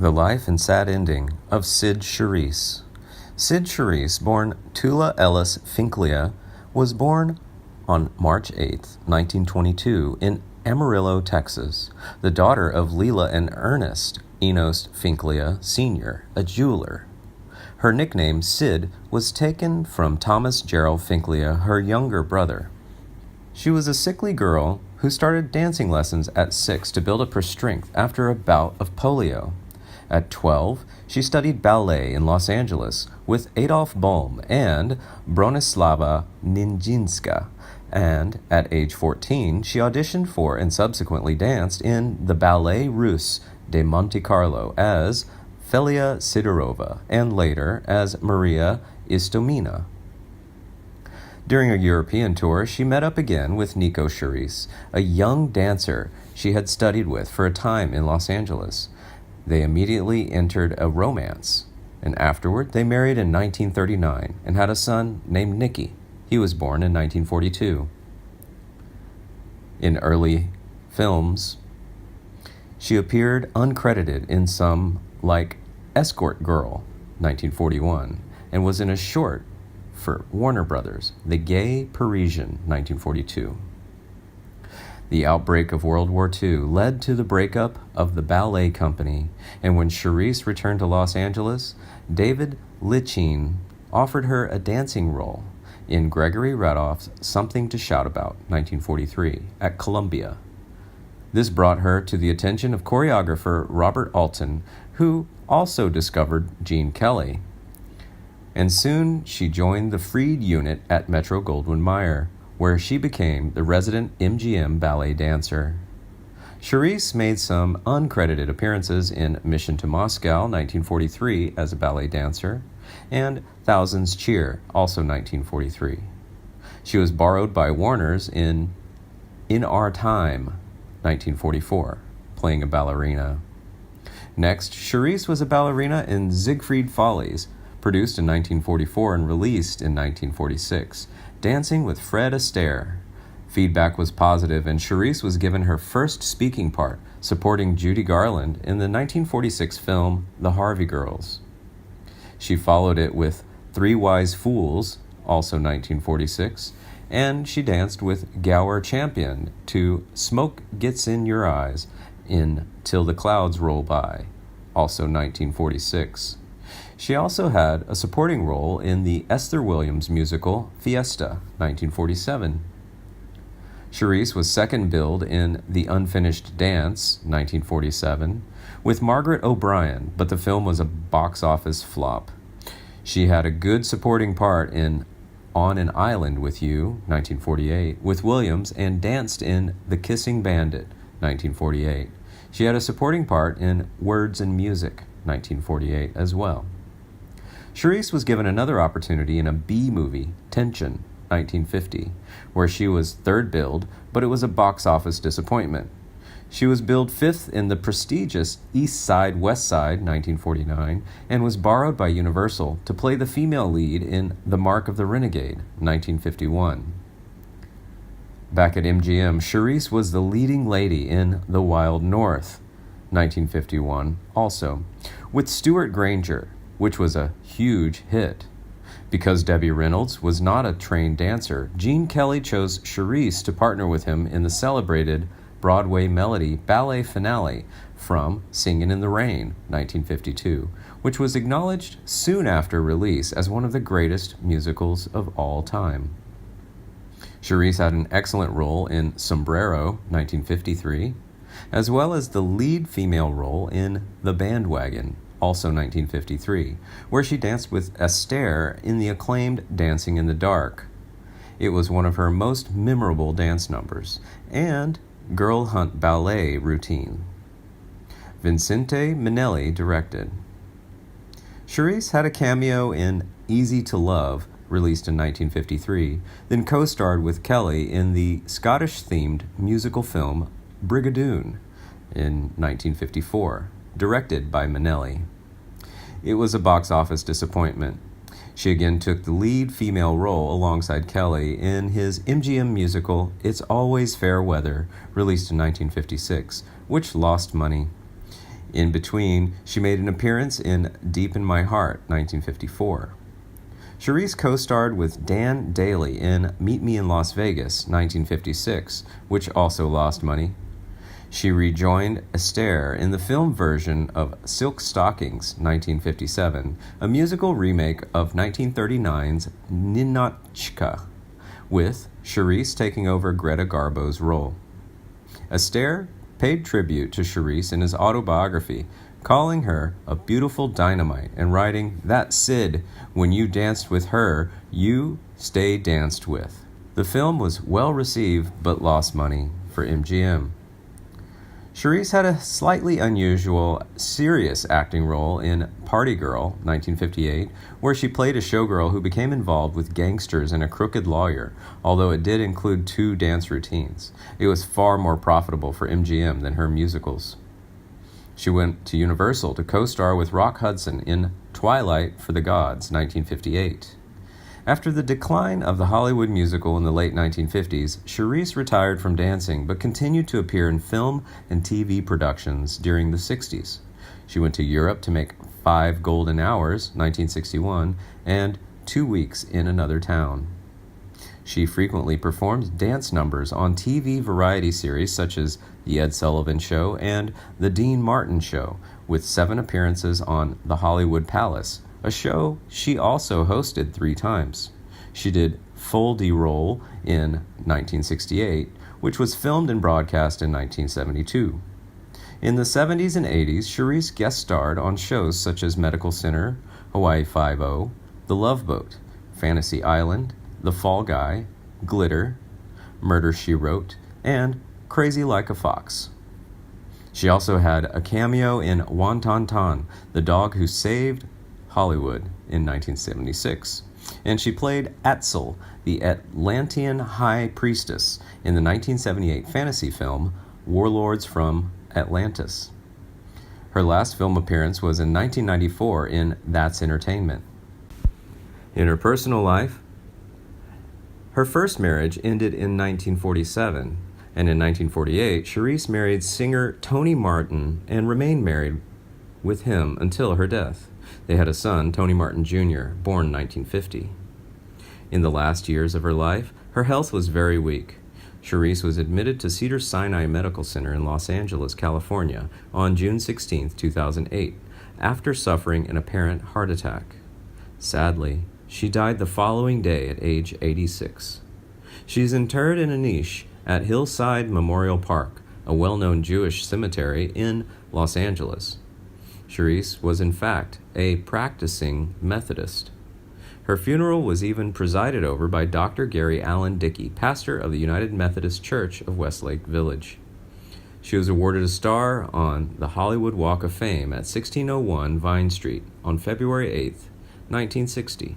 The Life and Sad Ending of Cyd Charisse. Cyd Charisse, born Tula Ellis Finklia, was born on March 8, 1922, in Amarillo, Texas, the daughter of Leela and Ernest Enos Finklia Sr., a jeweler. Her nickname, Cyd, was taken from Thomas Gerald Finklia, her younger brother. She was a sickly girl who started dancing lessons at 6 to build up her strength after a bout of polio. At 12, she studied ballet in Los Angeles with Adolf Bohm and Bronislava Nijinsky, and at age 14, she auditioned for and subsequently danced in the Ballet Russe de Monte Carlo as Felia Sidorova and later as Maria Istomina. During a European tour, she met up again with Nico Charisse, a young dancer she had studied with for a time in Los Angeles. They immediately entered a romance, and afterward they married in 1939 and had a son named Nicky. He was born in 1942. In early films, she appeared uncredited in some like Escort Girl, 1941, and was in a short for Warner Brothers, The Gay Parisian, 1942. The outbreak of World War II led to the breakup of the ballet company, and when Charisse returned to Los Angeles, David Lichine offered her a dancing role in Gregory Radoff's Something to Shout About, 1943, at Columbia. This brought her to the attention of choreographer Robert Alton, who also discovered Gene Kelly. And soon she joined the Freed unit at Metro-Goldwyn-Mayer, where she became the resident MGM ballet dancer. Charisse made some uncredited appearances in Mission to Moscow, 1943, as a ballet dancer, and Thousands Cheer, also 1943. She was borrowed by Warner's in Our Time, 1944, playing a ballerina. Next, Charisse was a ballerina in Siegfried Follies, produced in 1944 and released in 1946, dancing with Fred Astaire. Feedback was positive, and Charisse was given her first speaking part, supporting Judy Garland in the 1946 film The Harvey Girls. She followed it with Three Wise Fools, also 1946, and she danced with Gower Champion to Smoke Gets in Your Eyes in Till the Clouds Roll By, also 1946. She also had a supporting role in the Esther Williams musical Fiesta, 1947. Charisse was second billed in The Unfinished Dance, 1947, with Margaret O'Brien, but the film was a box office flop. She had a good supporting part in On an Island with You, 1948, with Williams, and danced in The Kissing Bandit, 1948. She had a supporting part in Words and Music, 1948 as well. Charisse was given another opportunity in a B movie, Tension, 1950, where she was third billed, but it was a box office disappointment. She was billed fifth in the prestigious East Side, West Side, 1949, and was borrowed by Universal to play the female lead in The Mark of the Renegade, 1951. Back at MGM, Charisse was the leading lady in The Wild North, 1951, also, with Stuart Granger, which was a huge hit. Because Debbie Reynolds was not a trained dancer, Gene Kelly chose Charisse to partner with him in the celebrated Broadway melody ballet finale from Singin' in the Rain, 1952, which was acknowledged soon after release as one of the greatest musicals of all time. Charisse had an excellent role in Sombrero, 1953, as well as the lead female role in The Bandwagon, also 1953, where she danced with Astaire in the acclaimed Dancing in the Dark. It was one of her most memorable dance numbers, and Girl Hunt ballet routine. Vincente Minnelli directed. Charisse had a cameo in Easy to Love, released in 1953, then co-starred with Kelly in the Scottish-themed musical film Brigadoon in 1954. Directed by Minnelli. It was a box office disappointment. She again took the lead female role alongside Kelly in his MGM musical It's Always Fair Weather, released in 1956, which lost money. In between, she made an appearance in Deep in My Heart, 1954. Charisse co-starred with Dan Daly in Meet Me in Las Vegas, 1956, which also lost money. She rejoined Astaire in the film version of Silk Stockings, 1957, a musical remake of 1939's Ninotchka, with Charisse taking over Greta Garbo's role. Astaire paid tribute to Charisse in his autobiography, calling her a beautiful dynamite and writing, "That Cyd, when you danced with her, you stay danced with." The film was well received but lost money for MGM. Charisse had a slightly unusual, serious acting role in Party Girl, 1958, where she played a showgirl who became involved with gangsters and a crooked lawyer, although it did include 2 dance routines. It was far more profitable for MGM than her musicals. She went to Universal to co-star with Rock Hudson in Twilight for the Gods, 1958. After the decline of the Hollywood musical in the late 1950s, Charisse retired from dancing but continued to appear in film and TV productions during the 60s. She went to Europe to make 5 Golden Hours, 1961, and 2 Weeks in Another Town. She frequently performed dance numbers on TV variety series such as The Ed Sullivan Show and The Dean Martin Show, with 7 appearances on The Hollywood Palace, a show she also hosted 3 times. She did Full D-Roll in 1968, which was filmed and broadcast in 1972. In the 70s and 80s, Charisse guest starred on shows such as Medical Center, Hawaii Five-0, The Love Boat, Fantasy Island, The Fall Guy, Glitter, Murder, She Wrote, and Crazy Like a Fox. She also had a cameo in Wonton Ton, the dog who saved Hollywood in 1976, and she played Atzel, the Atlantean High Priestess, in the 1978 fantasy film Warlords from Atlantis. Her last film appearance was in 1994 in That's Entertainment. In her personal life, her first marriage ended in 1947, and in 1948, Charisse married singer Tony Martin and remained married with him until her death. They had a son, Tony Martin Jr., born 1950. In the last years of her life, her health was very weak. Charisse was admitted to Cedars-Sinai Medical Center in Los Angeles, California, on June 16, 2008, after suffering an apparent heart attack. Sadly, she died the following day at age 86. She is interred in a niche at Hillside Memorial Park, a well-known Jewish cemetery in Los Angeles. Charisse was in fact a practicing Methodist. Her funeral was even presided over by Dr. Gary Allen Dickey, pastor of the United Methodist Church of Westlake Village. She was awarded a star on the Hollywood Walk of Fame at 1601 Vine Street on February 8, 1960.